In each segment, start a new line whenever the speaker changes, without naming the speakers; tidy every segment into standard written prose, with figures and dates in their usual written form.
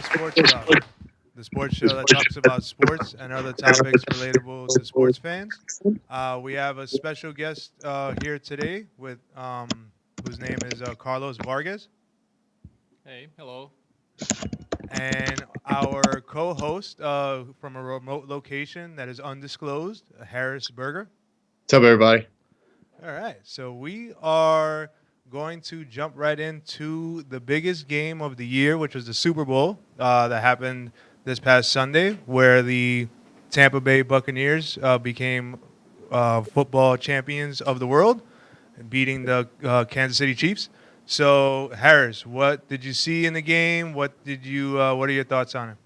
Sports Talk, the sports show that talks about sports and other topics relatable to sports fans. We have a special guest here today with whose name is Carlos Vargas,
Hey, hello.
and our co-host from a remote location that is undisclosed, Harris Berger.
What's up, everybody?
All right, so we are going to jump right into the biggest game of the year, which was the Super Bowl that happened this past Sunday, where the Tampa Bay Buccaneers became football champions of the world, beating the Kansas City Chiefs. So, Harris, what did you see in the game? What did you? What are your thoughts on it?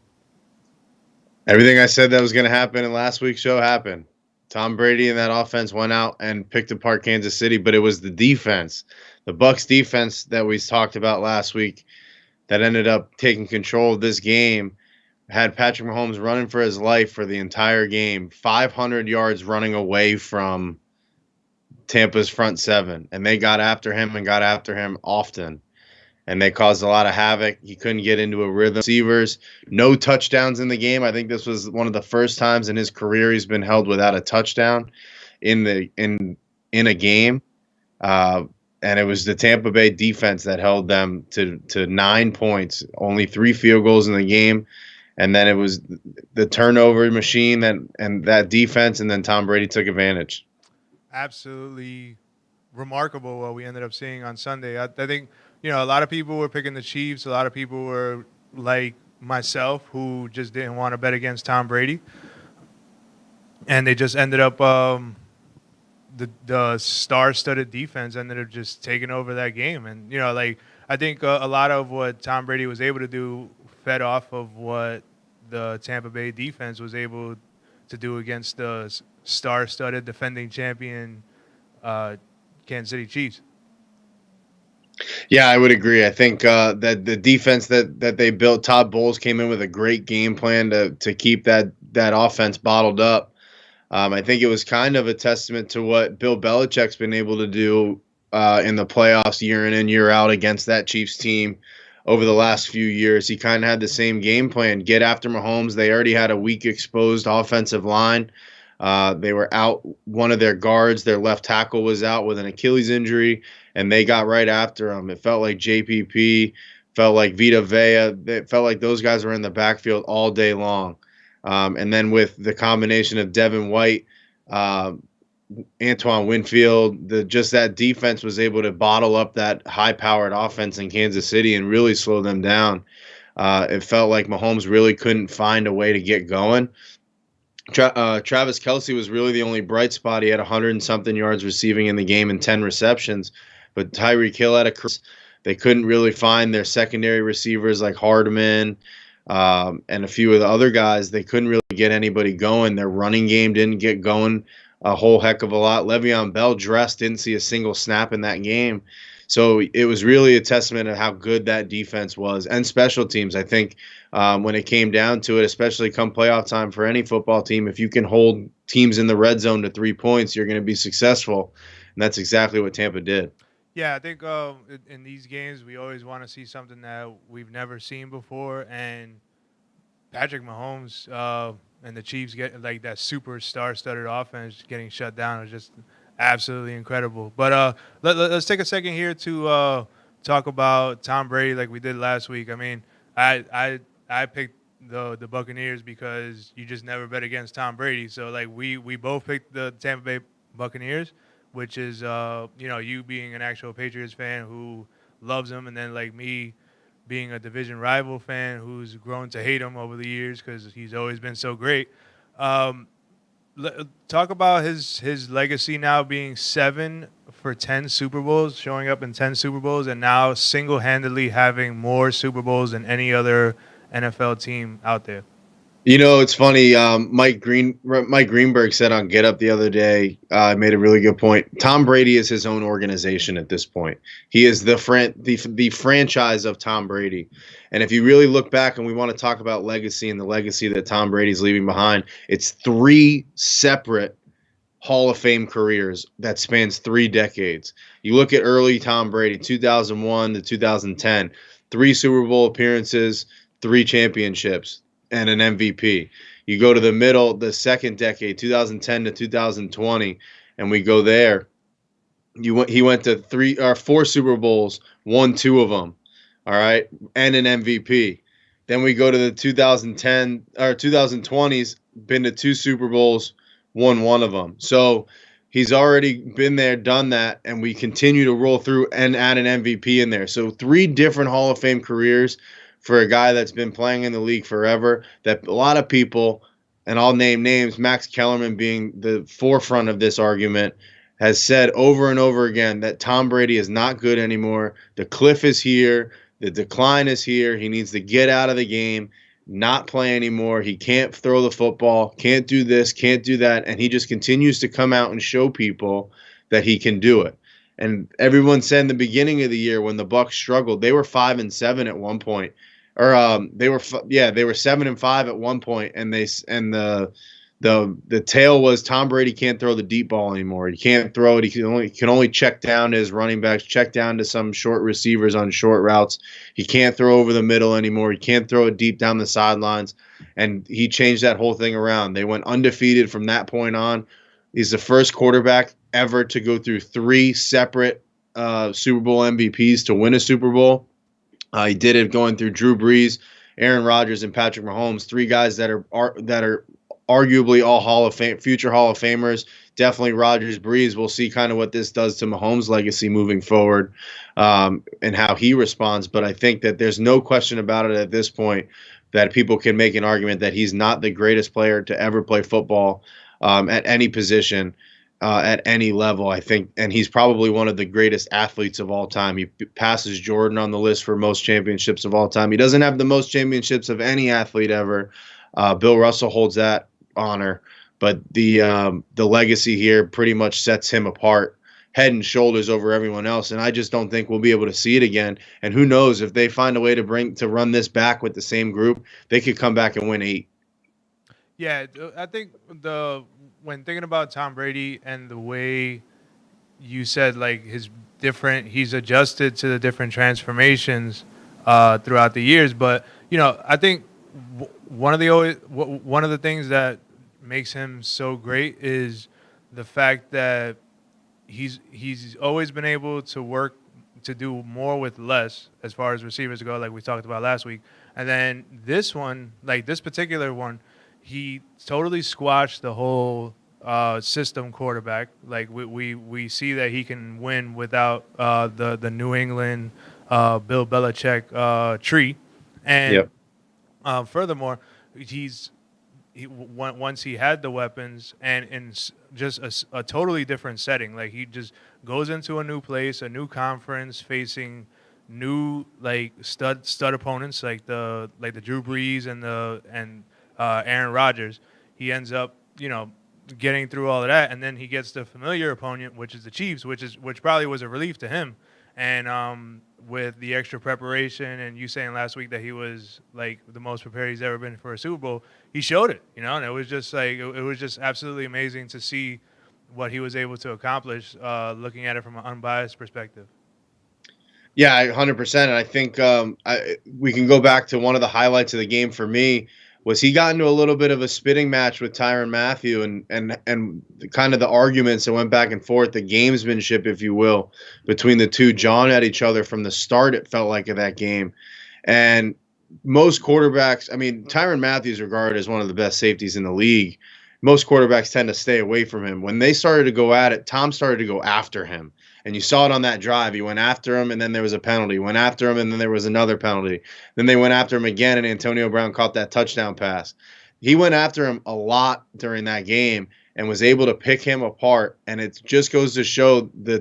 Everything I said that was going to happen in last week's show happened. Tom Brady and that offense went out and picked apart Kansas City, but it was the defense, the Bucs defense that we talked about last week that ended up taking control of this game. Had Patrick Mahomes running for his life for the entire game, 500 yards running away from Tampa's front seven, and they got after him and got after him often. And they caused a lot of havoc. He couldn't get into a rhythm. Receivers, no touchdowns in the game. I think this was one of the first times in his career he's been held without a touchdown in a game. And it was the Tampa Bay defense that held them to 9 points, only 3 field goals in the game. And then it was the turnover machine and that defense, and then Tom Brady took advantage.
Absolutely remarkable what we ended up seeing on Sunday. I think, a lot of people were picking the Chiefs. A lot of people were like myself who just didn't want to bet against Tom Brady. And they just ended up, the star-studded defense ended up just taking over that game. And, I think a lot of what Tom Brady was able to do fed off of what the Tampa Bay defense was able to do against the star-studded defending champion Kansas City Chiefs.
Yeah, I would agree. I think that the defense that they built, Todd Bowles came in with a great game plan to keep that offense bottled up. I think it was kind of a testament to what Bill Belichick's been able to do in the playoffs year in and year out against that Chiefs team over the last few years. He kind of had the same game plan, get after Mahomes. They already had a weak exposed offensive line. They were out one of their guards. Their left tackle was out with an Achilles injury, and they got right after him. It felt like JPP, felt like Vita Vea. It felt like those guys were in the backfield all day long. And then with the combination of Devin White, Antoine Winfield, just that defense was able to bottle up that high-powered offense in Kansas City and really slow them down. It felt like Mahomes really couldn't find a way to get going. Travis Kelce was really the only bright spot. He had 100 and something yards receiving in the game and 10 receptions. But Tyreek Hill had they couldn't really find their secondary receivers like Hardman and a few of the other guys. They couldn't really get anybody going. Their running game didn't get going a whole heck of a lot. Le'Veon Bell didn't see a single snap in that game. So it was really a testament of how good that defense was and special teams. I think when it came down to it, especially come playoff time for any football team, if you can hold teams in the red zone to 3 points, you're going to be successful. And that's exactly what Tampa did.
Yeah, I think in these games, we always want to see something that we've never seen before. And Patrick Mahomes and the Chiefs get like that super star-studded offense getting shut down is just absolutely incredible. But let's take a second here to talk about Tom Brady like we did last week. I mean, I picked the Buccaneers because you just never bet against Tom Brady. So like we both picked the Tampa Bay Buccaneers, which is you being an actual Patriots fan who loves him, and then like me being a division rival fan who's grown to hate him over the years because he's always been so great. Talk about his legacy now being 7 for 10 Super Bowls, showing up in 10 Super Bowls, and now single-handedly having more Super Bowls than any other NFL team out there.
It's funny. Mike Greenberg said on Get Up the other day, made a really good point. Tom Brady is his own organization at this point. He is the franchise of Tom Brady. And if you really look back, and we want to talk about legacy and the legacy that Tom Brady's leaving behind, it's 3 separate Hall of Fame careers that spans 3 decades. You look at early Tom Brady, 2001 to 2010, 3 Super Bowl appearances, 3 championships and an MVP. You go to the middle, the second decade, 2010 to 2020, and we go there. He went to 4 Super Bowls, won 2 of them. All right, and an MVP. Then we go to the 2010 or 2020s, been to 2 Super Bowls, won 1 of them. So he's already been there, done that, and we continue to roll through and add an MVP in there. So 3 different Hall of Fame careers for a guy that's been playing in the league forever. That a lot of people, and I'll name names, Max Kellerman being the forefront of this argument, has said over and over again that Tom Brady is not good anymore. The cliff is here. The decline is here. He needs to get out of the game, not play anymore. He can't throw the football, can't do this, can't do that. And he just continues to come out and show people that he can do it. And everyone said in the beginning of the year when the Bucs struggled, they were 5-7 at one point. Or they were 7-5 at one point, and the tale was Tom Brady can't throw the deep ball anymore. He can't throw it. He can only check down to his running backs, check down to some short receivers on short routes. He can't throw over the middle anymore. He can't throw it deep down the sidelines. And he changed that whole thing around. They went undefeated from that point on. He's the first quarterback ever to go through 3 separate Super Bowl MVPs to win a Super Bowl. He did it going through Drew Brees, Aaron Rodgers, and Patrick Mahomes, 3 guys that are arguably all future Hall of Famers. Definitely Rodgers, Brees. We'll see kind of what this does to Mahomes' legacy moving forward, and how he responds. But I think that there's no question about it at this point that people can make an argument that he's not the greatest player to ever play football at any position. At any level, I think, and he's probably one of the greatest athletes of all time. He passes Jordan on the list for most championships of all time. He doesn't have the most championships of any athlete ever. Bill Russell holds that honor, but the legacy here pretty much sets him apart, head and shoulders over everyone else. And I just don't think we'll be able to see it again. And who knows, if they find a way to run this back with the same group, they could come back and win 8.
Yeah, I think when thinking about Tom Brady and the way you said like he's adjusted to the different transformations throughout the years. But I think one of the things that makes him so great is the fact that he's always been able to work to do more with less as far as receivers go, like we talked about last week. And then this particular one, he totally squashed the whole system quarterback. Like we see that he can win without the New England Bill Belichick tree. And
Yep.
Furthermore, once he had the weapons and in just a totally different setting, like he just goes into a new place, a new conference, facing new like stud opponents like the Drew Brees and Aaron Rodgers. He ends up getting through all of that, and then he gets the familiar opponent, which is the Chiefs, which probably was a relief to him. And with the extra preparation, and you saying last week that he was like the most prepared he's ever been for a Super Bowl, he showed it, and it was just like it was just absolutely amazing to see what he was able to accomplish, looking at it from an unbiased perspective.
Yeah, 100%. And I think we can go back to one of the highlights of the game for me was he got into a little bit of a spitting match with Tyrann Mathieu and kind of the arguments that went back and forth, the gamesmanship, if you will, between the two, jawing at each other from the start, it felt like, of that game. And most quarterbacks, I mean, Tyrann Mathieu is regarded as one of the best safeties in the league. Most quarterbacks tend to stay away from him. When they started to go at it, Tom started to go after him. And you saw it on that drive. He went after him, and then there was a penalty. He went after him, and then there was another penalty. Then they went after him again, and Antonio Brown caught that touchdown pass. He went after him a lot during that game and was able to pick him apart. And it just goes to show the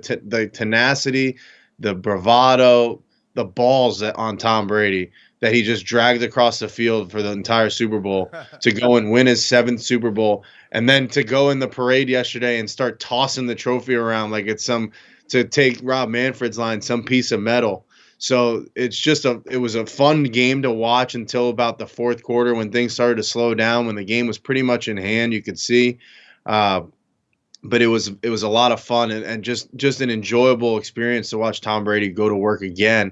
tenacity, the bravado, the balls on Tom Brady that he just dragged across the field for the entire Super Bowl to go and win his 7th Super Bowl, and then to go in the parade yesterday and start tossing the trophy around like it's to take Rob Manfred's line, some piece of metal. So it was a fun game to watch until about the 4th quarter when things started to slow down, when the game was pretty much in hand, you could see. But it was a lot of fun and just an enjoyable experience to watch Tom Brady go to work again,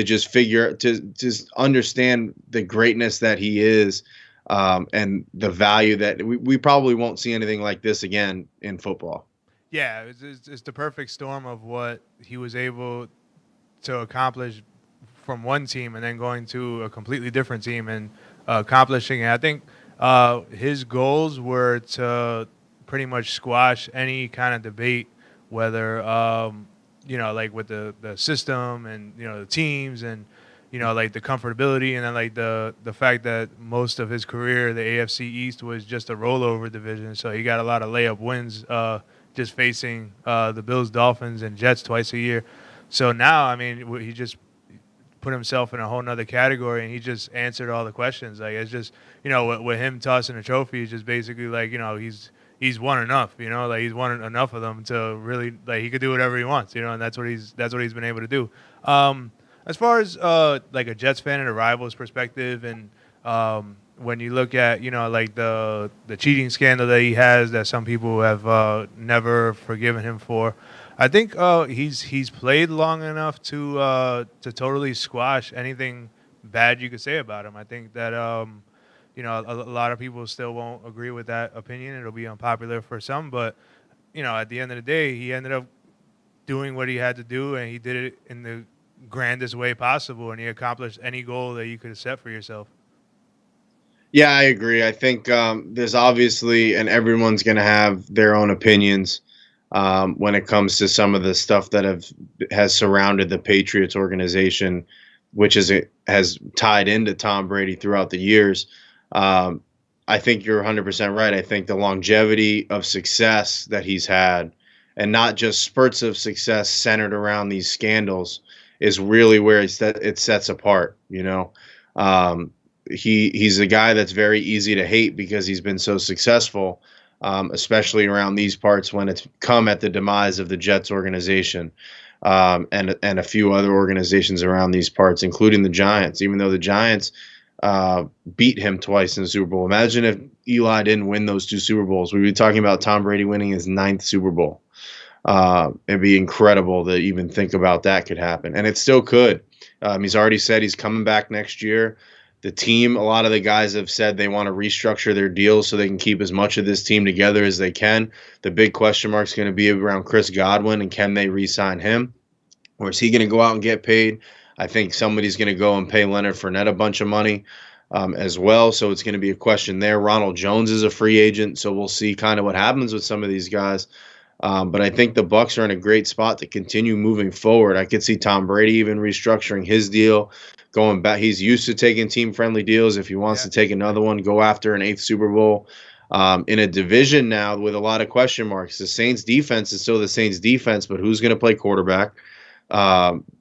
to just understand the greatness that he is, and the value that we probably won't see anything like this again in football.
Yeah, it's the perfect storm of what he was able to accomplish from one team and then going to a completely different team and accomplishing it. I think his goals were to pretty much squash any kind of debate, whether like with the system and the teams and like the comfortability and then like the fact that most of his career the AFC East was just a rollover division, so he got a lot of layup wins just facing the Bills, Dolphins, and Jets twice a year. So now, I mean, he just put himself in a whole nother category, and he just answered all the questions. Like it's just with him tossing a trophy, it's just basically like he's won enough. Like he's won enough of them to really like he could do whatever he wants. And that's what he's been able to do. As far as like a Jets fan and a rival's perspective, and when you look at like the cheating scandal that he has, that some people have never forgiven him for. I think he's played long enough to totally squash anything bad you could say about him. I think that a lot of people still won't agree with that opinion. It'll be unpopular for some, but at the end of the day, he ended up doing what he had to do, and he did it in the grandest way possible, and he accomplished any goal that you could have set for yourself.
Yeah, I agree. I think there's obviously, and everyone's going to have their own opinions when it comes to some of the stuff that has surrounded the Patriots organization, which has tied into Tom Brady throughout the years. I think you're 100% right. I think the longevity of success that he's had, and not just spurts of success centered around these scandals, is really where it sets apart. He's a guy that's very easy to hate because he's been so successful, especially around these parts when it's come at the demise of the Jets organization, and a few other organizations around these parts, including the Giants. Even though the Giants beat him twice in the Super Bowl. Imagine if Eli didn't win those two Super Bowls. We'd be talking about Tom Brady winning his 9th Super Bowl. It'd be incredible to even think about that could happen, and it still could. He's already said he's coming back next year. The team, a lot of the guys have said they want to restructure their deals so they can keep as much of this team together as they can. The big question mark is going to be around Chris Godwin, and can they re-sign him? Or is he going to go out and get paid? I think somebody's going to go and pay Leonard Fournette a bunch of money as well, so it's going to be a question there. Ronald Jones is a free agent, so we'll see kind of what happens with some of these guys. But I think the Bucs are in a great spot to continue moving forward. I could see Tom Brady even restructuring his deal, going back. He's used to taking team-friendly deals. If he wants to take another one, go after an 8th Super Bowl. In a division now with a lot of question marks. The Saints defense is still the Saints defense, but who's going to play quarterback?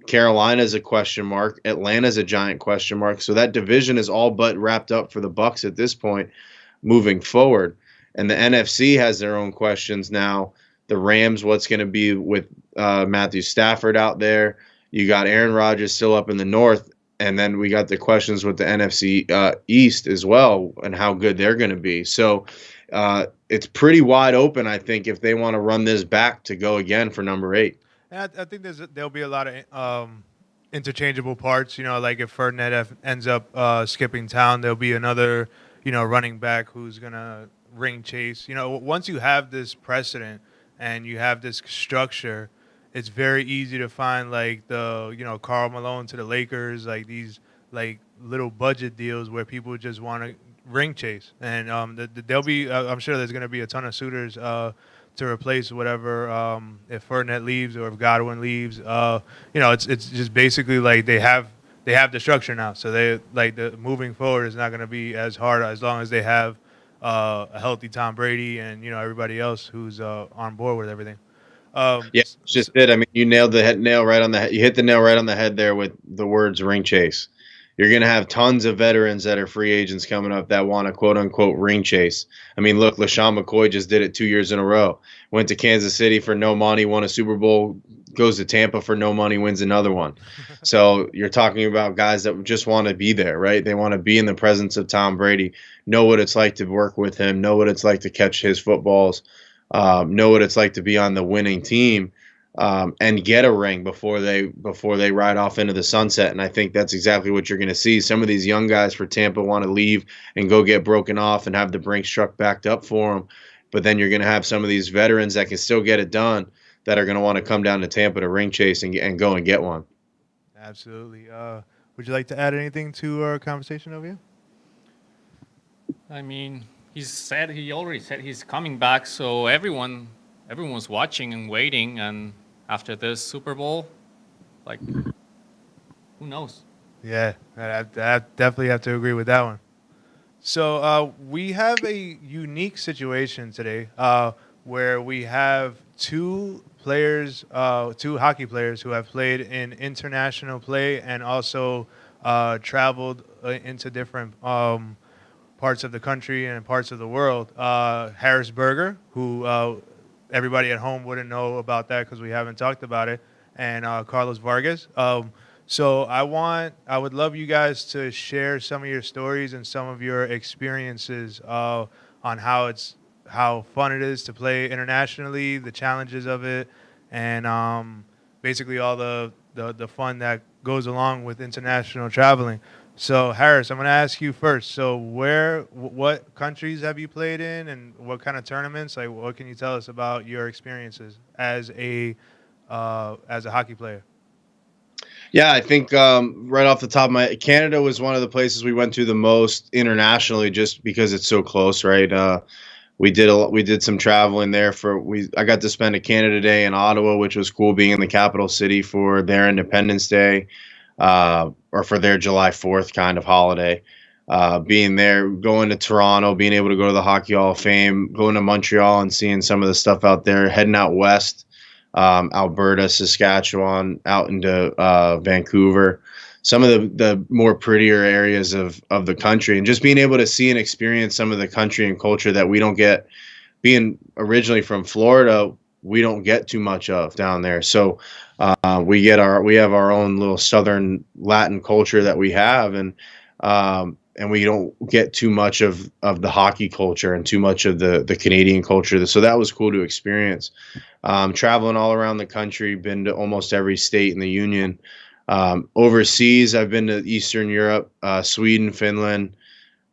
Carolina's a question mark. Atlanta's a giant question mark. So that division is all but wrapped up for the Bucs at this point moving forward. And the NFC has their own questions now. The Rams, what's going to be with Matthew Stafford out there? You got Aaron Rodgers still up in the north. And then we got the questions with the NFC East as well and how good they're going to be. So it's pretty wide open, I think, if they want to run this back to go again for number 8.
And I think there'll be a lot of interchangeable parts. Like if Fournette ends up skipping town, there'll be another, running back who's going to ring chase. Once you have this precedent and you have this structure, it's very easy to find like the Karl Malone to the Lakers, like these like little budget deals where people just want to ring chase, and there'll be I'm sure there's going to be a ton of suitors to replace whatever if Fournette leaves or if Godwin leaves. It's just basically like they have the structure now, so they like the moving forward is not going to be as hard as long as they have a healthy Tom Brady and everybody else who's on board with everything.
It's just it. I mean, you nailed the nail right on the head. You hit the nail right on the head there with the words ring chase. You're going to have tons of veterans that are free agents coming up that want to quote unquote ring chase. I mean, look, LaShawn McCoy just did it 2 years in a row. Went to Kansas City for no money, won a Super Bowl, goes to Tampa for no money, wins another one. So you're talking about guys that just want to be there, right? They want to be in the presence of Tom Brady, know what it's like to work with him, know what it's like to catch his footballs. Know what it's like to be on the winning team. and get a ring before they ride off into the sunset. And I think that's exactly what you're going to see. Some of these young guys for Tampa want to leave and go get broken off and have the Brinks truck backed up for them. But then you're going to have some of these veterans that can still get it done that are going to want to come down to Tampa to ring chase and go and get one.
Absolutely. Would you like to add anything to our conversation over here?
I mean, he already said he's coming back, so everyone's watching and waiting. And after this Super Bowl, like, who knows?
Yeah, I definitely have to agree with that one. So we have a unique situation today where we have two hockey players who have played in international play and also traveled into different parts of the country and parts of the world. Harris Berger, who everybody at home wouldn't know about that because we haven't talked about it, and Carlos Vargas. So I would love you guys to share some of your stories and some of your experiences on how fun it is to play internationally, the challenges of it, and basically all the fun that goes along with international traveling. So Harris, I'm going to ask you first. So what countries have you played in, and what kind of tournaments? Like, what can you tell us about your experiences as a hockey player?
Yeah, I think right off the top of my Canada was one of the places we went to the most internationally, just because it's so close, right? We did some traveling there I got to spend a Canada Day in Ottawa, which was cool, being in the capital city for their Independence Day, or for their July 4th kind of holiday. Being there, going to Toronto, being able to go to the Hockey Hall of Fame, going to Montreal and seeing some of the stuff out there, heading out west, Alberta, Saskatchewan, out into Vancouver, some of the more prettier areas of the country, and just being able to see and experience some of the country and culture that we don't get. Being originally from Florida, we don't get too much of down there. So we have our own little Southern Latin culture that we have, and we don't get too much of the hockey culture and too much of the Canadian culture. So that was cool to experience. Traveling all around the country, been to almost every state in the union. Overseas, I've been to Eastern Europe, Sweden, Finland,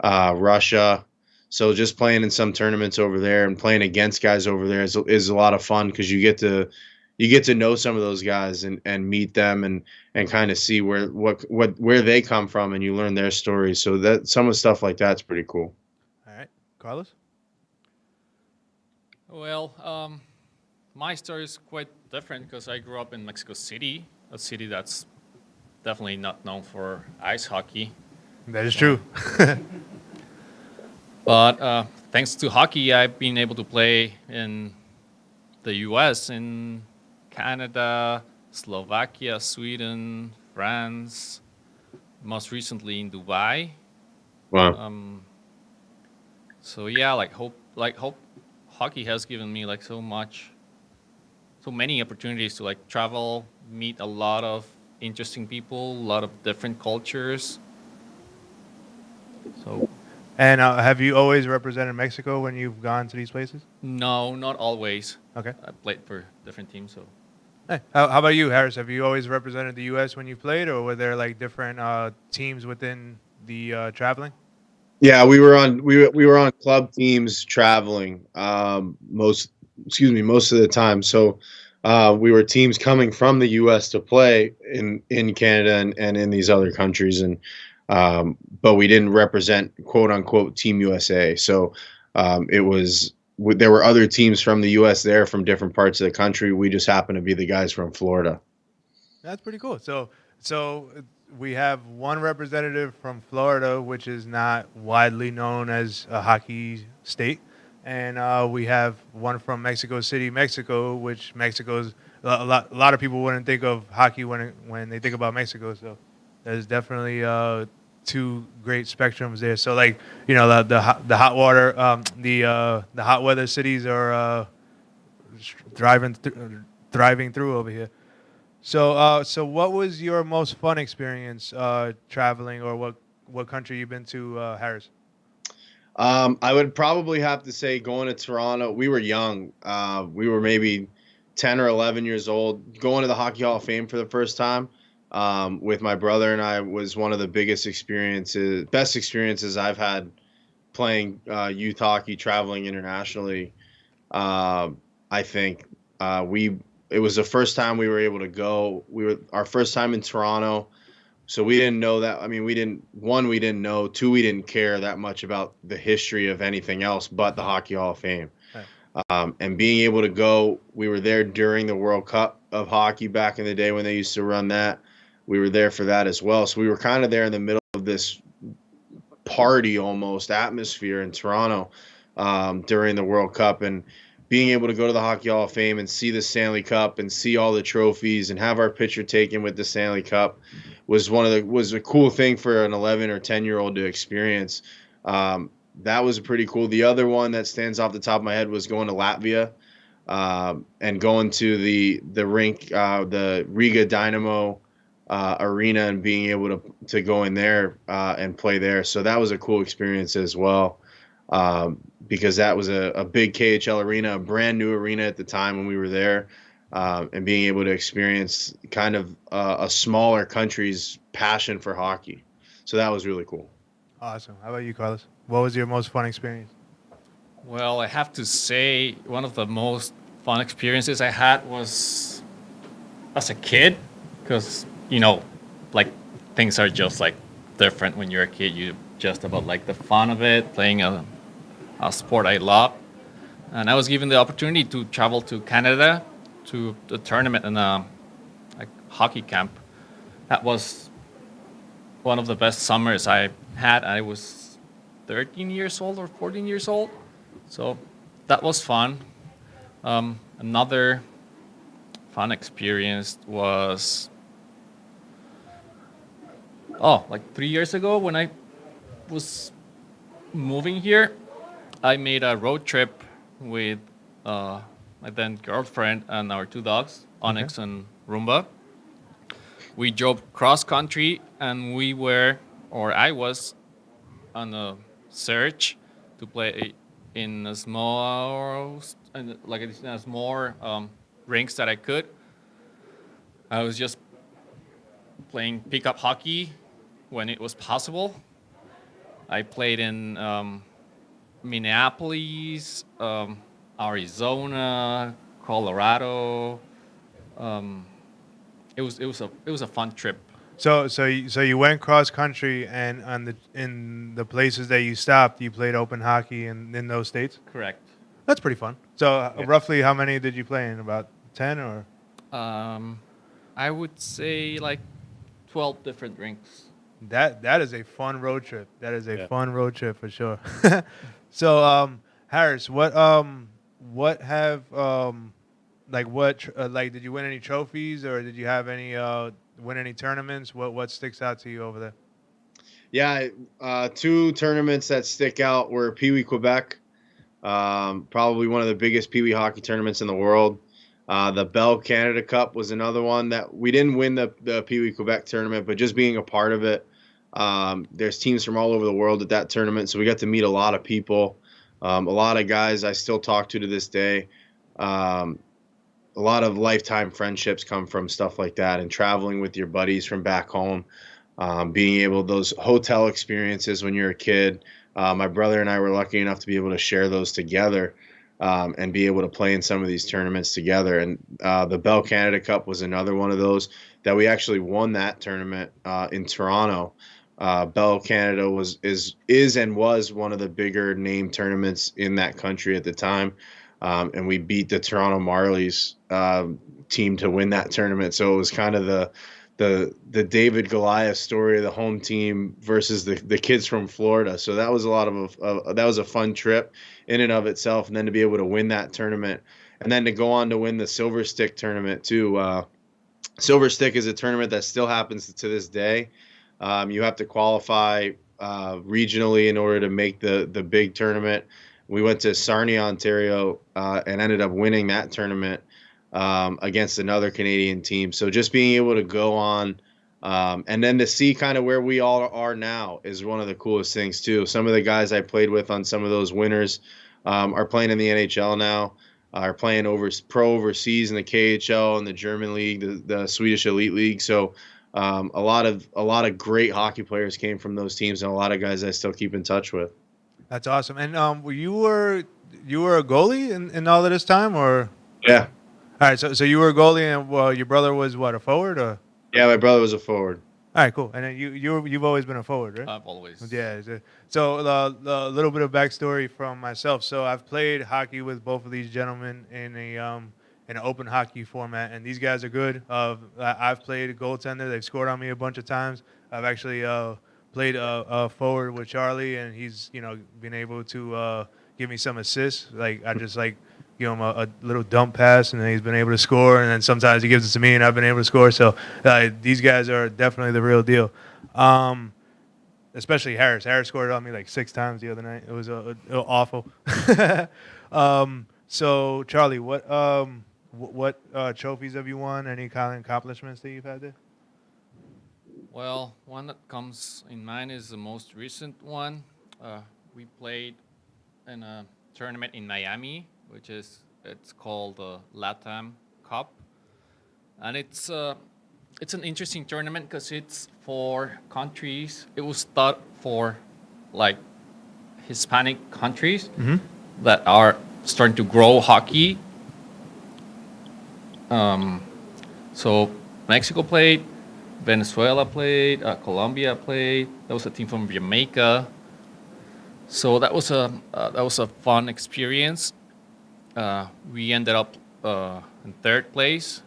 Russia. So just playing in some tournaments over there and playing against guys over there is a lot of fun, because you get to know some of those guys and meet them and kind of see where they come from, and you learn their stories. So that some of the stuff like that's pretty cool.
All right, Carlos.
Well, my story is quite different because I grew up in Mexico City, a city that's definitely not known for ice hockey.
That is true.
But thanks to hockey, I've been able to play in the U.S., in Canada, Slovakia, Sweden, France, most recently in Dubai.
Wow.
So yeah, hope hockey has given me so many opportunities to travel, meet a lot of interesting people, a lot of different cultures. So
And have you always represented Mexico when you've gone to these places?
no, not always.
Okay.
I played for different teams, so
Hey, how about you, Harris? Have you always represented the U.S. when you played, or were there different teams within the traveling?
Yeah, we were on club teams traveling, most of the time. So we were teams coming from the U.S. to play in Canada and in these other countries, and but we didn't represent quote unquote Team USA. So there were other teams from the U.S. there from different parts of the country. We just happened to be the guys from Florida.
That's pretty cool. So we have one representative from Florida, which is not widely known as a hockey state, and we have one from Mexico City, Mexico, which Mexico's a lot of people wouldn't think of hockey when they think about Mexico. So there's definitely two great spectrums there. So the hot water, the hot weather cities are thriving through over here. So what was your most fun experience traveling, or what country you've been to, Harris?
I would probably have to say going to Toronto. We were young. We were maybe 10 or 11 years old, going to the Hockey Hall of Fame for the first time with my brother and I was one of the best experiences I've had playing youth hockey, traveling internationally. I think it was the first time we were able to go. We were our first time in Toronto. So we didn't know that. I mean, we didn't know. Two, we didn't care that much about the history of anything else but the Hockey Hall of Fame.
Right.
And being able to go, we were there during the World Cup of hockey back in the day when they used to run that. We were there for that as well. So we were kind of there in the middle of this party almost atmosphere in Toronto during the World Cup. And being able to go to the Hockey Hall of Fame and see the Stanley Cup and see all the trophies and have our picture taken with the Stanley Cup was a cool thing for an 11 or 10-year-old to experience. That was pretty cool. The other one that stands off the top of my head was going to Latvia and going to the rink, the Riga Dynamo arena, and being able to go in there and play there. So that was a cool experience as well. Because that was a big KHL arena, a brand new arena at the time when we were there, and being able to experience kind of a smaller country's passion for hockey. So that was really cool.
Awesome. How about you, Carlos? What was your most fun experience?
Well, I have to say one of the most fun experiences I had was as a kid, because like things are just like different when you're a kid. You just about like the fun of it, playing a sport I love. And I was given the opportunity to travel to Canada to the tournament in a hockey camp. That was one of the best summers I had. I was 13 years old or 14 years old. So that was fun. Another fun experience was, like 3 years ago when I was moving here. I made a road trip with my then girlfriend and our two dogs, Onyx and Roomba. We drove cross country, and I was on a search to play in as more rinks that I could. I was just playing pickup hockey when it was possible. I played in Minneapolis, Arizona, Colorado. It was a fun trip.
So you went cross country, and in the places that you stopped, you played open hockey in those states.
Correct.
That's pretty fun. So
Yeah.
roughly, how many did you play in? About 10 or?
I would say like 12 different rinks.
That is a fun road trip. That is a
Yeah.
fun road trip for sure. So Harris, what have did you win any trophies, or did you have any win any tournaments? What sticks out to you over there?
Yeah, two tournaments that stick out were Pee Wee Quebec, probably one of the biggest Pee Wee hockey tournaments in the world. The Bell Canada Cup was another one that we didn't win the Pee Wee Quebec tournament, but just being a part of it. There's teams from all over the world at that tournament, so we got to meet a lot of people, a lot of guys I still talk to this day. A lot of lifetime friendships come from stuff like that, and traveling with your buddies from back home, being able those hotel experiences when you're a kid. My brother and I were lucky enough to be able to share those together. And be able to play in some of these tournaments together. And the Bell Canada Cup was another one of those that we actually won that tournament in Toronto. Bell Canada is and was one of the bigger name tournaments in that country at the time. And we beat the Toronto Marlies team to win that tournament. So it was kind of the David Goliath story of the home team versus the kids from Florida. So that was that was a fun trip in and of itself. And then to be able to win that tournament, and then to go on to win the Silver Stick tournament too. Silver Stick is a tournament that still happens to this day. You have to qualify regionally in order to make the big tournament. We went to Sarnia, Ontario, and ended up winning that tournament against another Canadian team. So just being able to go on and then to see kind of where we all are now is one of the coolest things too. Some of the guys I played with on some of those winners are playing in the NHL now. are playing pro overseas in the KHL and the German league, the Swedish elite league. So a lot of great hockey players came from those teams, and a lot of guys I still keep in touch with.
That's awesome. And you were a goalie in all of this time, or?
Yeah.
All right, so you were a goalie, and your brother was what, a forward, or?
Yeah, my brother was a forward.
All right, cool. And then you've always been a forward, right?
I've always.
Yeah. So a little bit of backstory from myself. So I've played hockey with both of these gentlemen in an open hockey format, and these guys are good. I've played goaltender. They've scored on me a bunch of times. I've actually played forward with Charlie, and he's been able to give me some assists. Like I just give him a little dump pass, and then he's been able to score. And then sometimes he gives it to me, and I've been able to score. So these guys are definitely the real deal. Especially Harris. Harris scored on me like 6 times the other night. It was awful. So Charlie, what trophies have you won? Any kind of accomplishments that you've had there?
Well, one that comes in mind is the most recent one. We played in a tournament in Miami, it's called the LATAM Cup, and it's an interesting tournament because it's for countries. It was thought for like Hispanic countries that are starting to grow hockey. So Mexico played, Venezuela played, Colombia played. There was a team from Jamaica. So that was a fun experience. We ended up in 3rd place,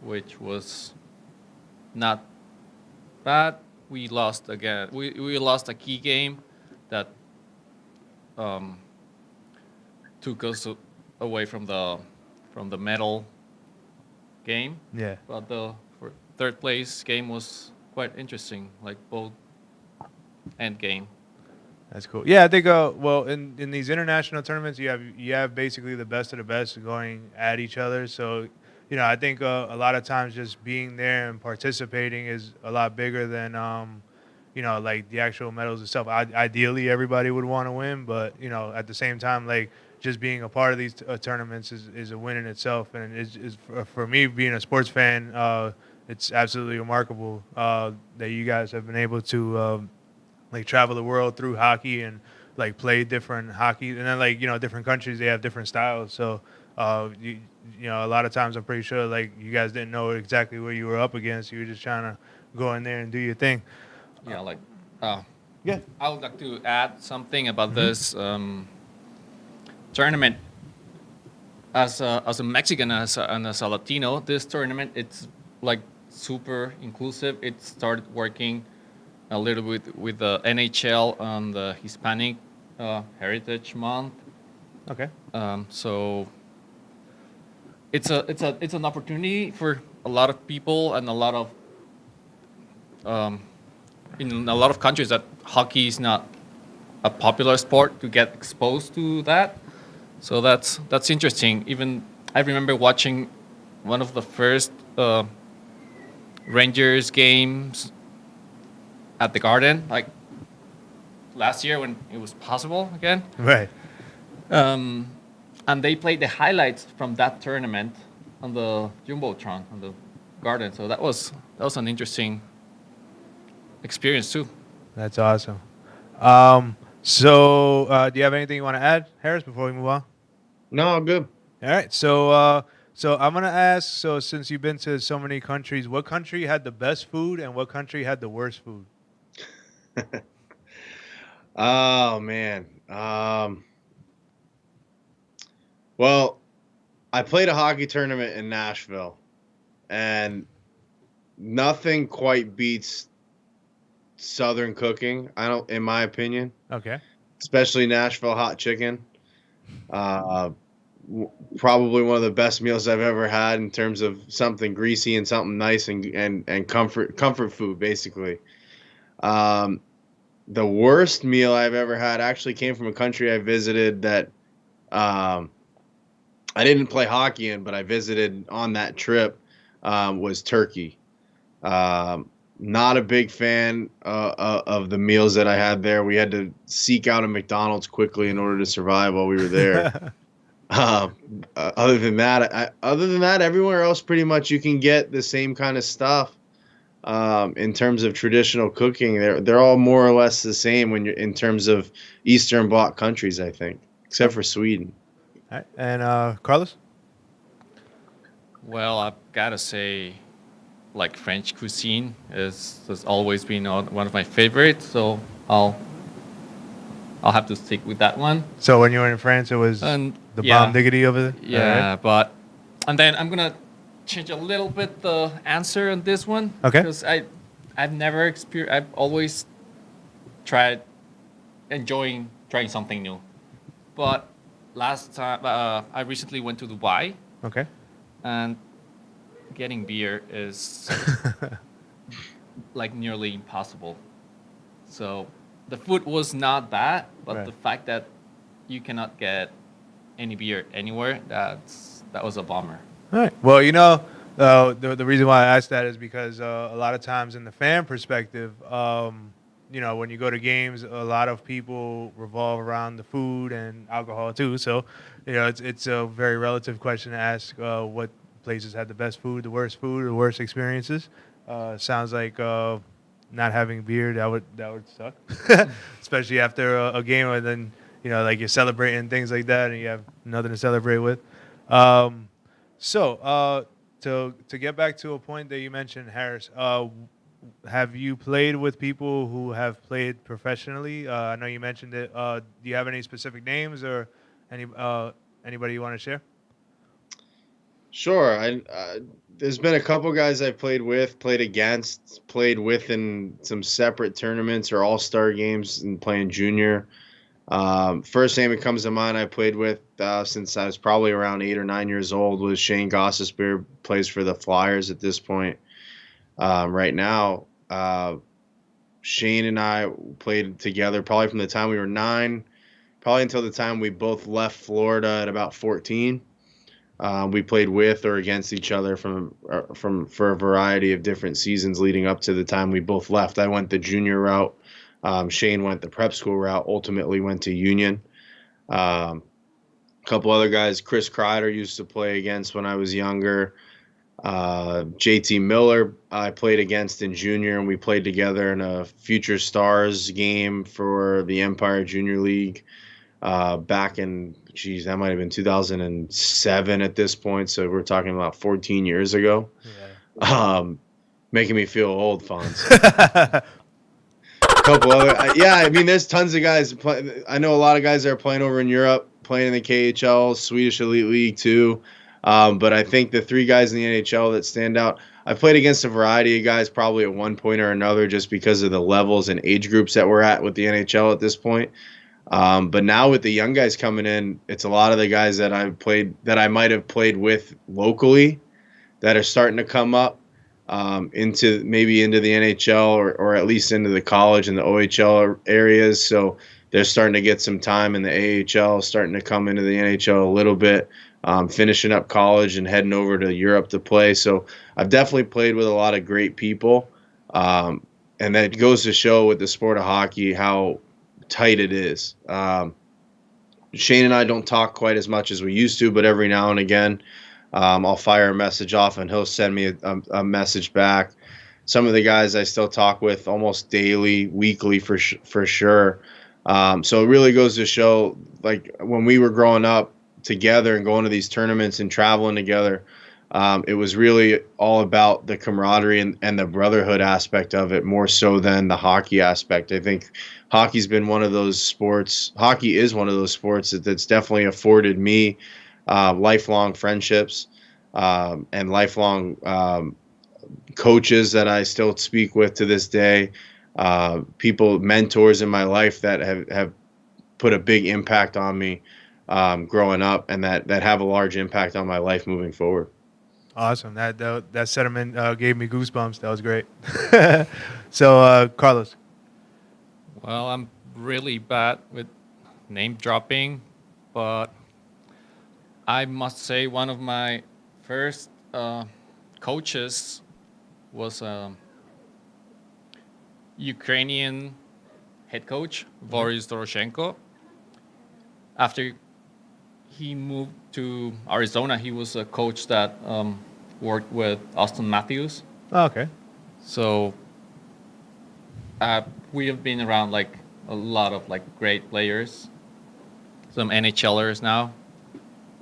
which was not bad. We lost again. We lost a key game that took us away from the medal game.
Yeah.
But the 3rd place game was quite interesting, like both end game.
That's cool. Yeah, I think in these international tournaments you have basically the best of the best going at each other. So, I think a lot of times just being there and participating is a lot bigger than like the actual medals and stuff. Ideally everybody would want to win, but at the same time, like just being a part of these tournaments is a win in itself. And is for me, being a sports fan, it's absolutely remarkable that you guys have been able to like travel the world through hockey and like play different hockey, and then different countries, they have different styles. So a lot of times I'm pretty sure like you guys didn't know exactly what you were up against. You were just trying to go in there and do your thing.
Yeah,
Yeah.
I would like to add something about this tournament. As a Mexican and as a Latino, this tournament, it's like super inclusive. It started working a little bit with the NHL on the Hispanic Heritage Month.
Okay.
So it's an opportunity for a lot of people and a lot of in a lot of countries that hockey is not a popular sport to get exposed to that. So that's interesting. Even I remember watching one of the first Rangers games at the Garden, like last year when it was possible again.
Right.
And they played the highlights from that tournament on the Jumbotron, on the Garden. So that was an interesting experience too.
That's awesome. So do you have anything you want to add, Harris, before we move on?
No, good.
All right. So I'm gonna ask. So since you've been to so many countries, what country had the best food and what country had the worst food?
Oh man. Well, I played a hockey tournament in Nashville, and nothing quite beats Southern cooking. In my opinion,
Okay.
especially Nashville hot chicken. Probably one of the best meals I've ever had in terms of something greasy and something nice and comfort food, basically. The worst meal I've ever had actually came from a country I visited that I didn't play hockey in, but I visited on that trip, was Turkey. Not a big fan of the meals that I had there. We had to seek out a McDonald's quickly in order to survive while we were there. Uh, other than that, everywhere else, pretty much you can get the same kind of stuff. In terms of traditional cooking, they're all more or less the same when you're in terms of Eastern Bloc countries, I think, except for Sweden.
All right. And Carlos?
Well, I've gotta say, like French cuisine has always been one of my favorites. So I'll have to stick with that one.
So when you were in France, it was
And
the bomb
yeah,
diggity over there? All right.
yeah, but and then I'm gonna change a little bit the answer on this one
Okay.
because I've never experienced. I've always tried enjoying trying something new. But last time I recently went to Dubai
Okay.
and getting beer is like nearly impossible. So the food was not bad, but
Right.
the fact that you cannot get any beer anywhere, that was a bummer.
All right. Well, the reason why I asked that is because a lot of times in the fan perspective, when you go to games, a lot of people revolve around the food and alcohol too. So, it's a very relative question to ask what places had the best food, the worst experiences. Sounds like not having beer that would suck, especially after a game, and then like you're celebrating things like that, and you have nothing to celebrate with. Um, so, to get back to a point that you mentioned, Harris, have you played with people who have played professionally? I know you mentioned it. Do you have any specific names or anybody you want to share?
Sure. There's been a couple guys I played with, played against, played with in some separate tournaments or all-star games and playing junior. First name that comes to mind I played with since I was probably around 8 or 9 years old was Shane Gossesbeer, plays for the Flyers at this point. Right now, Shane and I played together probably from the time we were 9, probably until the time we both left Florida at about 14. We played with or against each other from for a variety of different seasons leading up to the time we both left. I went the junior route. Shane went the prep school route. Ultimately, went to Union. A couple other guys. Chris Kreider used to play against when I was younger. JT Miller I played against in junior, and we played together in a Future Stars game for the Empire Junior League back in, geez, that might have been 2007 at this point. So we're talking about 14 years ago. Making me feel old, Fonz. A couple other, yeah, I mean, there's tons of guys. I know a lot of guys that are playing over in Europe, playing in the KHL, Swedish Elite League too. But I think the 3 guys in the NHL that stand out, I played against a variety of guys probably at one point or another just because of the levels and age groups that we're at with the NHL at this point. But now with the young guys coming in, it's a lot of the guys that I might have played with locally that are starting to come up into the NHL or at least into the college and the OHL areas. So they're starting to get some time in the AHL, starting to come into the NHL a little bit, finishing up college and heading over to Europe to play. So I've definitely played with a lot of great people. And that goes to show with the sport of hockey how tight it is. Shane and I don't talk quite as much as we used to, but every now and again, I'll fire a message off and he'll send me a message back. Some of the guys I still talk with almost daily, weekly for sure. So it really goes to show, like when we were growing up together and going to these tournaments and traveling together, it was really all about the camaraderie and the brotherhood aspect of it more so than the hockey aspect. I think hockey is one of those sports that's definitely afforded me lifelong friendships and lifelong coaches that I still speak with to this day, mentors in my life that have put a big impact on me growing up and that have a large impact on my life moving forward.
Awesome. That sentiment gave me goosebumps. That was great. So, Carlos.
Well, I'm really bad with name dropping, but I must say one of my first coaches was Ukrainian head coach Boris Doroshenko. After he moved to Arizona. He was a coach that worked with Austin Matthews.
Oh, okay.
So we have been around like a lot of like great players, some NHLers now.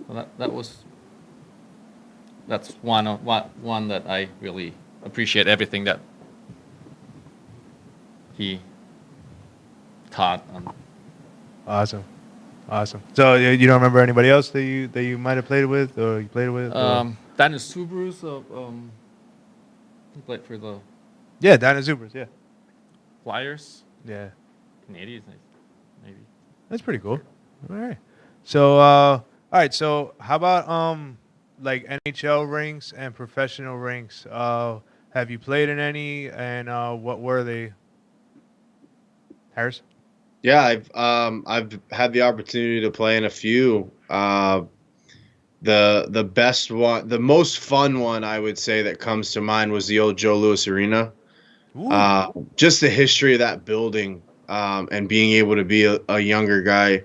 So that's one that I really appreciate everything that he taught.
Awesome. Awesome. So you don't remember anybody else that you might have played with or you played with? Or?
Daniel Subrus, he played for the
Yeah, Dinah Zubers. Yeah.
Flyers,
Yeah.
Canadians, maybe.
That's pretty cool. All right. So all right. So how about like NHL rinks and professional rinks? Have you played in any, and what were they? Harris.
Yeah, I've had the opportunity to play in a few. The best one, the most fun one, I would say that comes to mind was the old Joe Louis Arena.
Ooh.
Just the history of that building, and being able to be a younger guy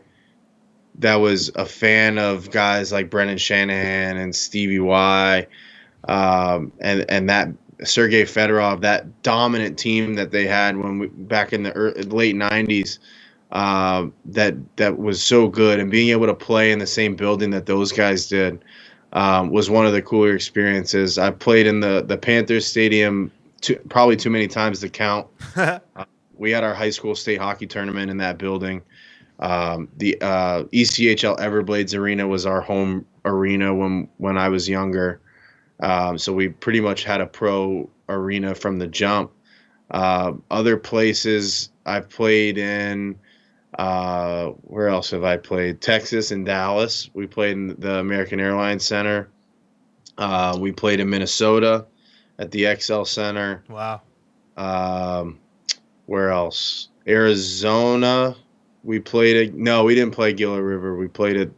that was a fan of guys like Brendan Shanahan and Stevie Y, and that Sergei Fedorov, that dominant team that they had back in the late '90s, that was so good, and being able to play in the same building that those guys did was one of the cooler experiences. I played in the Panthers Stadium probably too many times to count. We had our high school state hockey tournament in that building. The ECHL Everblades Arena was our home arena when I was younger. So we pretty much had a pro arena from the jump. Other places I've played in, where else have I played? Texas and Dallas. We played in the American Airlines Center. We played in Minnesota at the XL Center.
Wow.
Where else? Arizona. We didn't play Gila River. We played at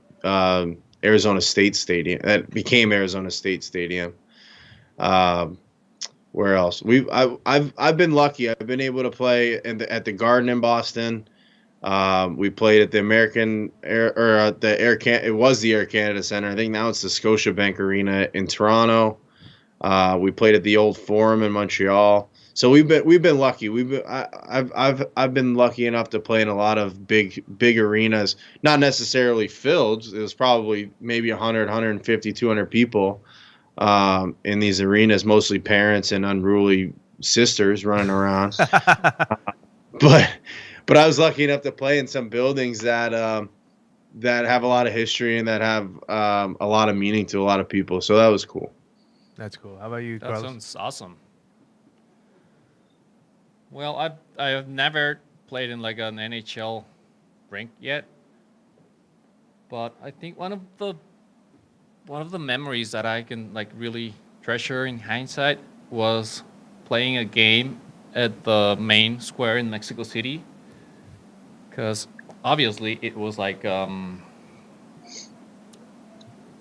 Arizona State Stadium. That became Arizona State Stadium. Where else? I've been lucky. I've been able to play at the Garden in Boston. We played at the American Air or the Air Can. It was the Air Canada Center. I think now it's the Scotiabank Arena in Toronto. We played at the Old Forum in Montreal. So we've been lucky. I've been lucky enough to play in a lot of big arenas, not necessarily filled. It was probably maybe 100, 150, 200 people in these arenas, mostly parents and unruly sisters running around. but I was lucky enough to play in some buildings that have a lot of history and that have a lot of meaning to a lot of people. So that was cool.
That's cool. How about you,
That
Carlos?
sounds awesome. Well, I have never played in like an NHL rink yet, but I think one of the memories that I can like really treasure in hindsight was playing a game at the main square in Mexico City, because obviously it was like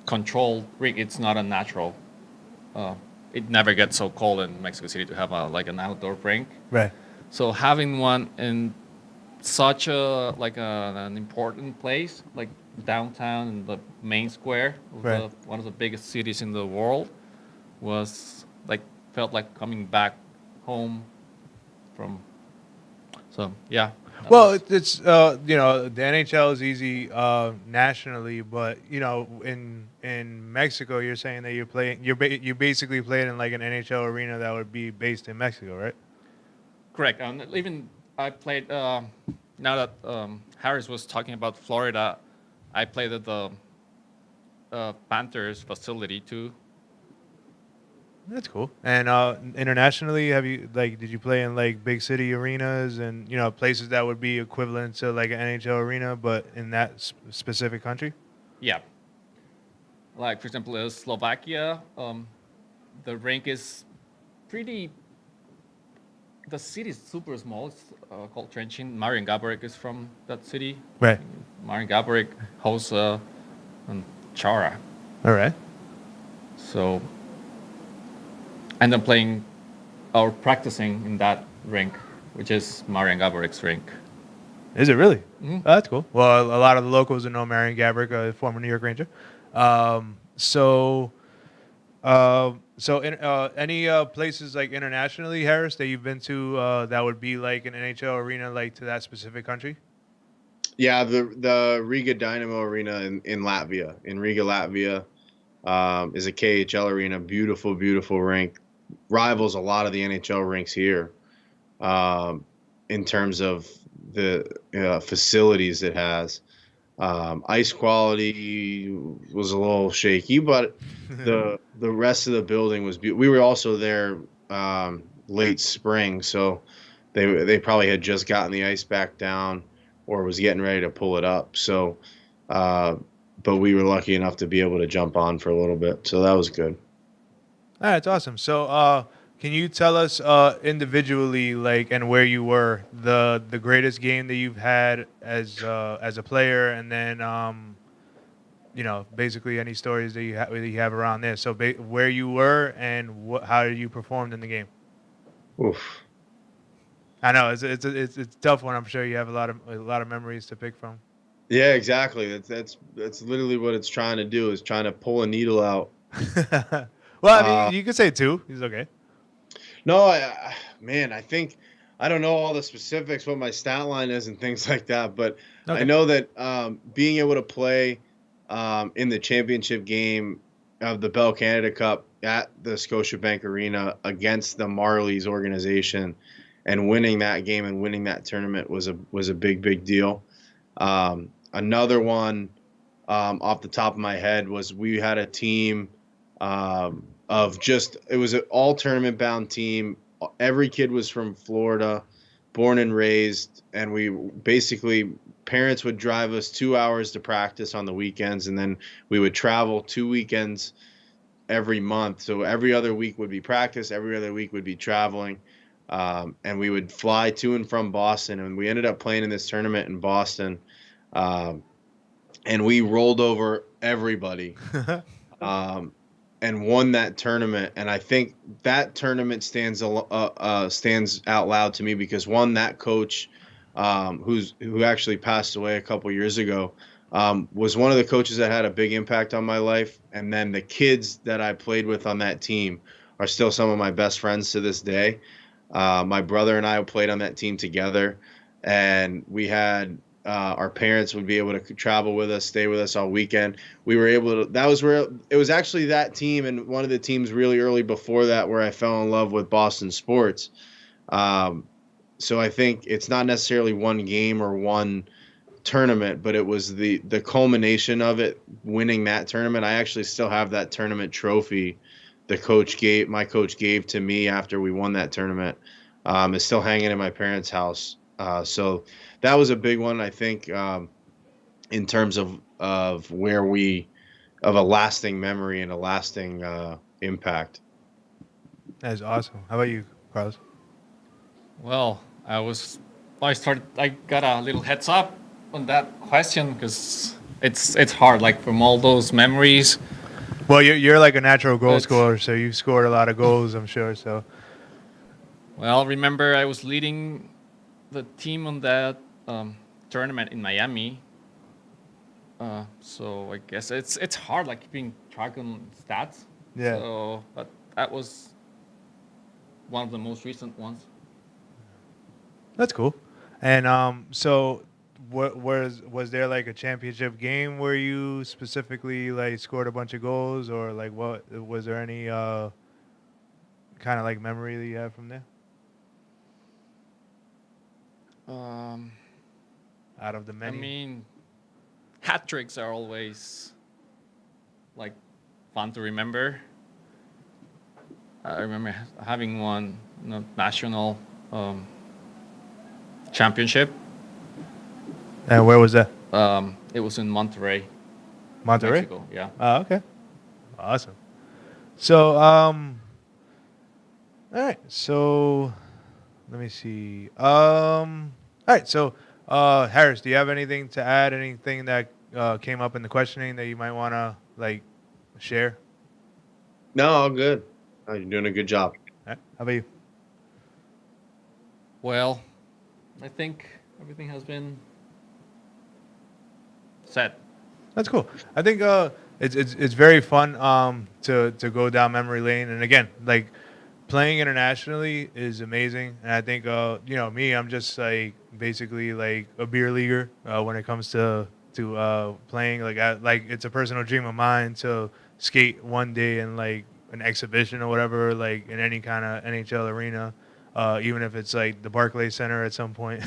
controlled rink. It's not a natural. It never gets so cold in Mexico City to have like an outdoor rink.
Right.
So having one in such an important place like downtown in the main square of
Right.
one of the biggest cities in the world was like felt like coming back home from. So yeah.
Well, it's the NHL is easy nationally, but in Mexico, you're saying that you basically played in like an NHL arena that would be based in Mexico, right?
Correct. Even I played. Now that Harris was talking about Florida, I played at the Panthers facility too.
That's cool. And internationally, did you play in like big city arenas and places that would be equivalent to like an NHL arena, but in that specific country?
Yeah. Like for example, Slovakia, the rink is pretty. The city is super small. It's called Trenchin. Marian Gaborik is from that city.
Right.
Marian Gaborik hosts Chara.
All right.
So, and I'm playing or practicing in that rink, which is Marian Gaborik's rink.
Is it really?
Mhm.
Oh, that's cool. Well, a lot of the locals know Marion Gabrick, a former New York Ranger. So, any places like internationally, Harris, that you've been to that would be like an NHL arena, like to that specific country?
Yeah, the Riga Dynamo Arena in Latvia, in Riga, Latvia, is a KHL arena. Beautiful, beautiful rink. Rivals a lot of the NHL rinks here, um, in terms of the facilities it has. Ice quality was a little shaky, but the rest of the building was beautiful. We were also there late spring, so they probably had just gotten the ice back down or was getting ready to pull it up. So, uh, but we were lucky enough to be able to jump on for a little bit, so that was good.
All right, that's awesome. So, can you tell us individually, like, and where you were the greatest game that you've had as a player, and then basically any stories that you have around this. So, where you were and how you performed in the game.
Oof.
I know it's a tough one. I'm sure you have a lot of memories to pick from.
Yeah, exactly. That's literally what it's trying to do, is trying to pull a needle out.
Well, I mean,
Uh,
you could say two. He's okay.
No, man, I think I don't know all the specifics, what my stat line is and things like that, but I
Okay.
know that being able to play in the championship game of the Bell Canada Cup at the Scotiabank Arena against the Marlies organization and winning that game and winning that tournament was a big deal. Another one off the top of my head was we had a team of just it was an all tournament bound team. Every kid was from Florida, born and raised, and we basically parents would drive us 2 hours to practice on the weekends, and then we would travel 2 weekends every month. So every other week would be practice, every other week would be traveling. And we would fly to and from Boston, and we ended up playing in this tournament in Boston. Um, and we rolled over everybody, um, and won that tournament. And I think that tournament stands out loud to me because one, that coach, who actually passed away a couple years ago, was one of the coaches that had a big impact on my life. And then the kids that I played with on that team are still some of my best friends to this day. My brother and I played on that team together, and we had our parents would be able to travel with us, stay with us all weekend. We were able to. That was where it was actually that team and one of the teams really early before that where I fell in love with Boston sports. Um, so I think it's not necessarily one game or one tournament, but it was the culmination of it, winning that tournament. I actually still have that tournament trophy my coach gave to me after we won that tournament. Is still hanging in my parents' house. So that was a big one, I think, in terms of where we of a lasting memory and a lasting impact.
That's awesome. How about you, Carlos?
Well, I got a little heads up on that question because it's hard. Like from all those memories,
Well, you're like a natural goal
but
scorer, so you've scored a lot of goals, I'm sure. So,
well, remember I was leading the team on that tournament in Miami. So I guess it's hard, like keeping track on stats.
yeah,
So, but that was one of the most recent ones.
that's cool. And so what was there like a championship game where you specifically like scored a bunch of goals, or like what was there any kind of like memory that you have from there
Um,
out of the
I
many?
mean, hat tricks are always like fun to remember. I remember having one national um, championship.
And where was that?
It was in Monterrey,
Monterrey.
Mexico. Yeah.
Oh, okay, awesome. So all right. So let me see. All right. So Harris, do you have anything to add? Anything that came up in the questioning that you might want to like share?
No, all good. Oh, you're doing a good job.
All right. How about you?
Well, I think everything has been set.
That's cool. I think it's very fun to go down memory lane, and again, like playing internationally is amazing. And I think me, I'm just like basically like a beer leaguer when it comes to playing. Like it's a personal dream of mine to skate one day in like an exhibition or whatever, like in any kind of NHL arena. Even if it's like the Barclays Center at some point,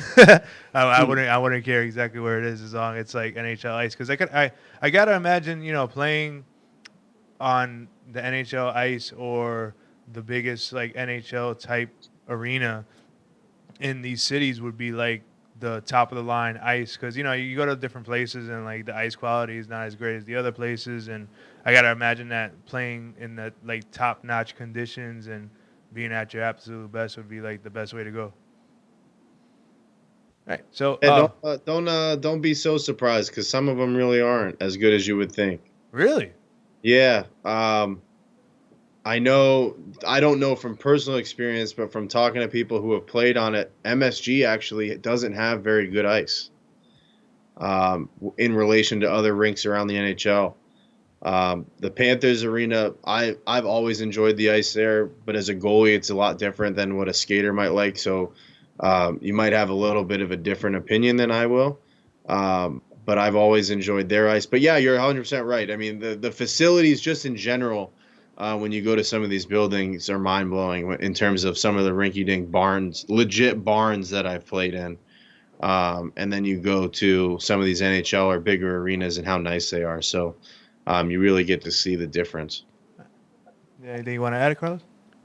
I wouldn't care exactly where it is as long as it's like NHL ice. Because I gotta imagine playing on the NHL ice or the biggest like NHL type arena in these cities would be like the top of the line ice, because you go to different places and like the ice quality is not as great as the other places, and I gotta imagine that playing in the like top notch conditions and being at your absolute best would be like the best way to go. Right. So
And don't be so surprised because some of them really aren't as good as you would think.
really?
Yeah. I know. I don't know from personal experience, but from talking to people who have played on it, MSG actually doesn't have very good ice in relation to other rinks around the NHL. The Panthers arena, I've always enjoyed the ice there, but as a goalie, it's a lot different than what a skater might like. So you might have a little bit of a different opinion than I will. But I've always enjoyed their ice. But yeah, you're 100% right. I mean, the facilities just in general, when you go to some of these buildings, are mind blowing in terms of some of the rinky-dink barns, legit barns that I've played in. And then you go to some of these NHL or bigger arenas and how nice they are. So you really get to see the difference.
Anything you want to add, Carlos?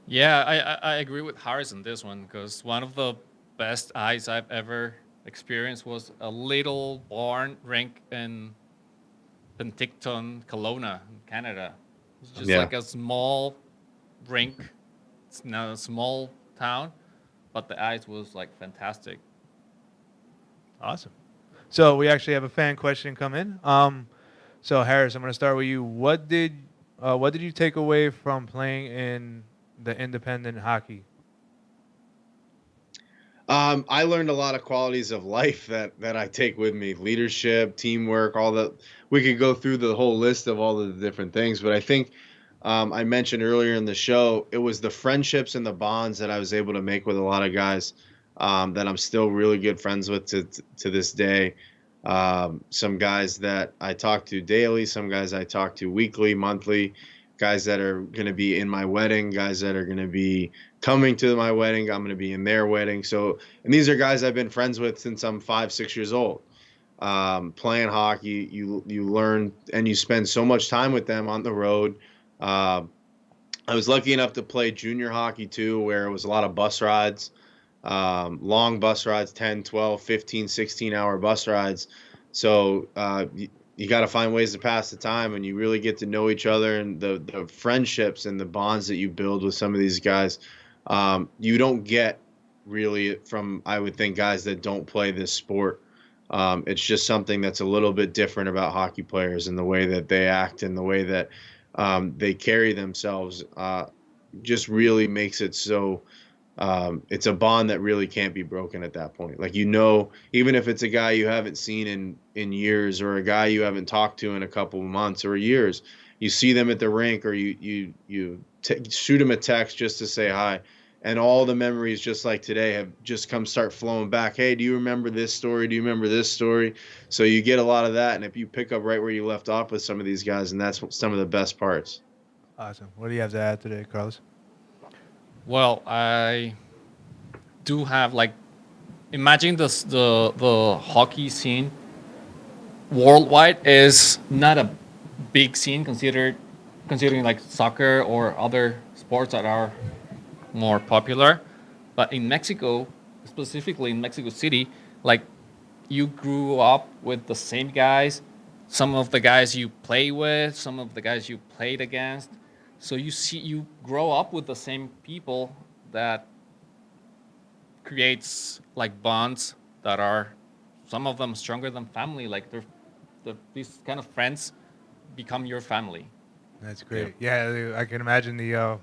Yeah, I agree with Harris on this one because one of the best ice I've ever experienced was a little barn rink in Penticton, Kelowna, in Canada. It's just
Yeah.
like a small rink. It's not a small town, but the ice was like fantastic.
Awesome. So we actually have a fan question come in. So Harris, I'm going to start with you. What did you take away from playing in the independent hockey?
I learned a lot of qualities of life that I take with me: leadership, teamwork, all the. We could go through the whole list of all of the different things, but I think I mentioned earlier in the show it was the friendships and the bonds that I was able to make with a lot of guys that I'm still really good friends with to this day. Some guys that I talk to daily, some guys I talk to weekly, monthly, guys that are going to be in my wedding, guys that are going to be coming to my wedding. I'm going to be in their wedding. So, and these are guys I've been friends with since I'm 5, 6 years old. Playing hockey, you learn and you spend so much time with them on the road. Uh, I was lucky enough to play junior hockey too, where it was a lot of bus rides, long bus rides, 10, 12, 15, 16-hour bus rides. So you got to find ways to pass the time, and you really get to know each other, and the friendships and the bonds that you build with some of these guys, you don't get really from, I would think, guys that don't play this sport. It's just something that's a little bit different about hockey players and the way that they act and the way that they carry themselves. Just really makes it so it's a bond that really can't be broken at that point. Like, even if it's a guy you haven't seen in years, or a guy you haven't talked to in a couple of months or years, you see them at the rink, or you shoot them a text just to say hi, and all the memories, just like today, have just start flowing back. Hey, do you remember this story? Do you remember this story? So you get a lot of that, and if you pick up right where you left off with some of these guys, and that's some of the best parts.
Awesome. What do you have to add today, Carlos?
Well, I do have like imagine the hockey scene worldwide is not a big scene considering like soccer or other sports that are more popular. But in Mexico, specifically in Mexico City, like you grew up with the same guys, some of the guys you play with, some of the guys you played against. So you grow up with the same people that creates like bonds that are some of them stronger than family. Like these kind of friends become your family.
That's great. Yeah, I can imagine the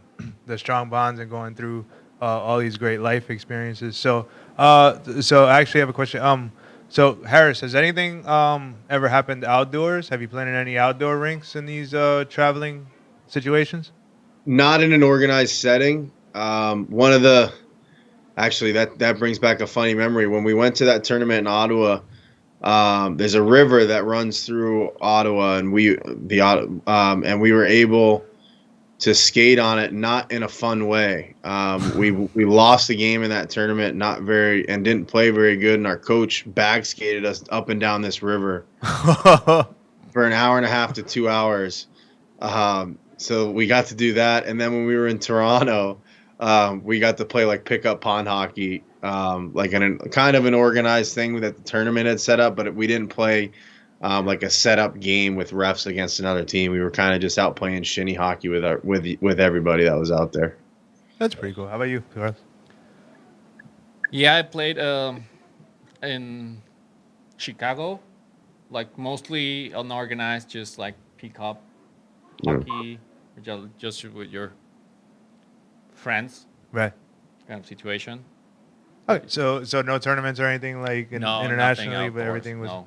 the strong bonds and going through all these great life experiences. So, so I actually have a question. So Harris, has anything ever happened outdoors? Have you played in any outdoor rinks in these traveling situations?
Not in an organized setting. One of the actually that brings back a funny memory. When we went to that tournament in Ottawa, there's a river that runs through Ottawa, and we were able to skate on it, not in a fun way. We lost the game in that tournament, and didn't play very good. And our coach bag skated us up and down this river for an hour and a half to 2 hours. So we got to do that, and then when we were in Toronto, we got to play like pickup pond hockey, like kind of an organized thing that the tournament had set up, but we didn't play like a setup game with refs against another team. We were kind of just out playing shinny hockey with everybody that was out there.
That's pretty cool. How about you, Carlos?
Yeah, I played in Chicago, like mostly unorganized, just like pick up hockey, just with your friends
Right.
kind of situation.
Okay. So no tournaments or anything like
No,
internationally,
nothing
but
outdoors,
everything was.
no.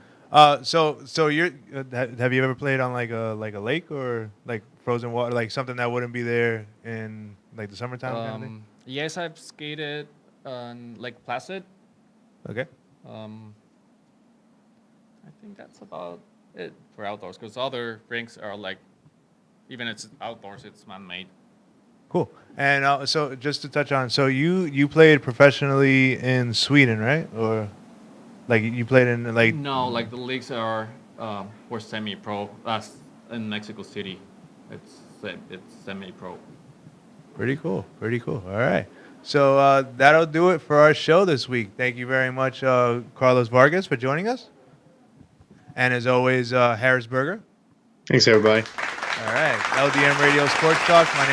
So you're have you ever played on like a lake or like frozen water, like something that wouldn't be there in like the summertime kind of thing?
Yes, I've skated on Lake Placid.
Okay.
I think that's about it for outdoors, because other rinks are like, even it's outdoors, it's man-made.
Cool. And so just to touch on, so you played professionally in Sweden, right? Or like you played in like
No, like the leagues are were semi-pro. That's in Mexico City. It's semi-pro.
Pretty cool. Pretty cool. All right. So that'll do it for our show this week. Thank you very much, Carlos Vargas, for joining us. And as always, Harrisburger.
Thanks, everybody.
All right. LDM Radio Sports Talk. My name